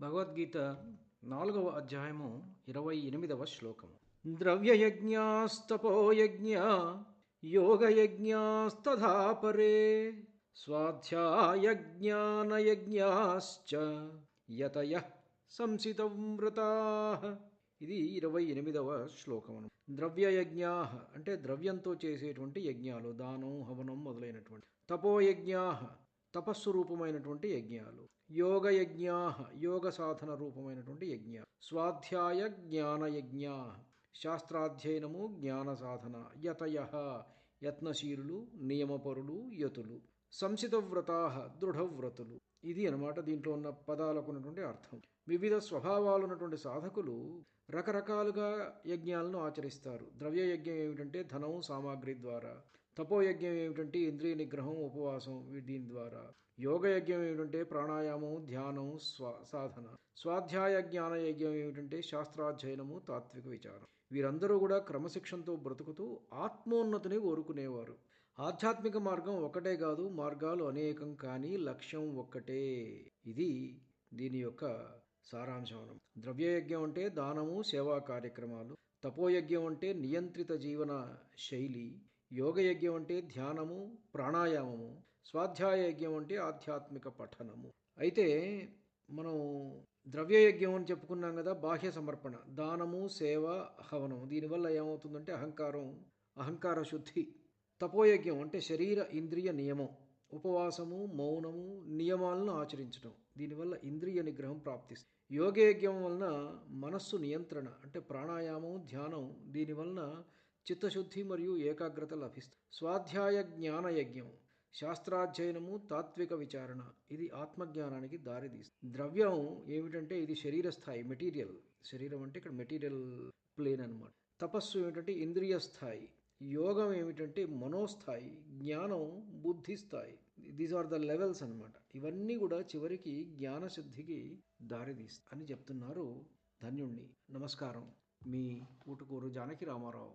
భగవద్గీత 4వ అధ్యాయము 28వ శ్లోకము. ద్రవ్యయజ్ఞాస్తపోయజ్ఞ యోగయజ్ఞాస్తథా పరే స్వాధ్యాయజ్ఞానయజ్ఞాశ్చ యతయః సంసితవ్రతాః. ఇది 28వ శ్లోకము. ద్రవ్యయజ్ఞా అంటే ద్రవ్యంతో చేసేటువంటి యజ్ఞాలు, దానం, హవనం మొదలైనటువంటి. తపోయజ్ఞా తపస్సు రూపమైనటువంటి యజ్ఞాలు. యోగయజ్ఞా యోగ సాధన రూపమైనటువంటి యజ్ఞాలు. స్వాధ్యాయ జ్ఞానయజ్ఞా శాస్త్రాధ్యయనము, జ్ఞాన సాధన. యతయ యత్నశీలులు, నియమపరులు, యతులు. సంసితవ్రతా దృఢవ్రతులు. ఇది అన్నమాట దీంట్లో ఉన్న పదాలకు ఉన్నటువంటి అర్థం. వివిధ స్వభావాలు ఉన్నటువంటి సాధకులు రకరకాలుగా యజ్ఞాలను ఆచరిస్తారు. ద్రవ్యయజ్ఞం ఏమిటంటే ధనం, సామాగ్రి ద్వారా. తపోయజ్ఞం ఏమిటంటే ఇంద్రియ నిగ్రహం, ఉపవాసం, దీని ద్వారా. యోగయజ్ఞం ఏమిటంటే ప్రాణాయామం, ధ్యానం, సాధన. స్వాధ్యాయ జ్ఞాన యజ్ఞం ఏమిటంటే శాస్త్రాధ్యయనము, తాత్విక విచారం. వీరందరూ కూడా క్రమశిక్షణతో బ్రతుకుతూ ఆత్మోన్నతిని కోరుకునేవారు. ఆధ్యాత్మిక మార్గం ఒకటే కాదు, మార్గాలు అనేకం, కానీ లక్ష్యం ఒక్కటే. ఇది దీని యొక్క సారాంశం. ద్రవ్యయజ్ఞం అంటే దానము, సేవా కార్యక్రమాలు. తపోయజ్ఞం అంటే నియంత్రిత జీవన శైలి. యోగయజ్ఞం అంటే ధ్యానము, ప్రాణాయామము. స్వాధ్యాయ యజ్ఞం అంటే ఆధ్యాత్మిక పఠనము. అయితే మనం ద్రవ్యయజ్ఞం అని చెప్పుకున్నాం కదా, బాహ్య సమర్పణ, దానము, సేవ, హవనం. దీనివల్ల ఏమవుతుందంటే అహంకార శుద్ధి. తపోయజ్ఞం అంటే శరీర ఇంద్రియ నియమం, ఉపవాసము, మౌనము, నియమాలను ఆచరించడం. దీనివల్ల ఇంద్రియ నిగ్రహం ప్రాప్తిస్తుంది. యోగయజ్ఞం వలన మనస్సు నియంత్రణ అంటే ప్రాణాయామం, ధ్యానం. దీనివలన చిత్తశుద్ధి మరియు ఏకాగ్రత లభిస్తుంది. స్వాధ్యాయ జ్ఞాన యజ్ఞం శాస్త్రాధ్యయనము, తాత్విక విచారణ. ఇది ఆత్మజ్ఞానానికి దారితీస్తుంది. ద్రవ్యం ఏమిటంటే ఇది శరీర స్థాయి, మెటీరియల్. శరీరం అంటే ఇక్కడ మెటీరియల్ ప్లేన్ అనమాట. తపస్సు ఏమిటంటే ఇంద్రియ స్థాయి. యోగం ఏమిటంటే మనోస్థాయి. జ్ఞానం బుద్ధి స్థాయి. దీస్ ఆర్ ద లెవెల్స్ అనమాట. ఇవన్నీ కూడా చివరికి జ్ఞానసిద్ధికి దారితీస్తాయి అని చెప్తున్నారు ధన్యుణ్ణి. నమస్కారం. మీ ఊటుకూరు జానకి రామారావు.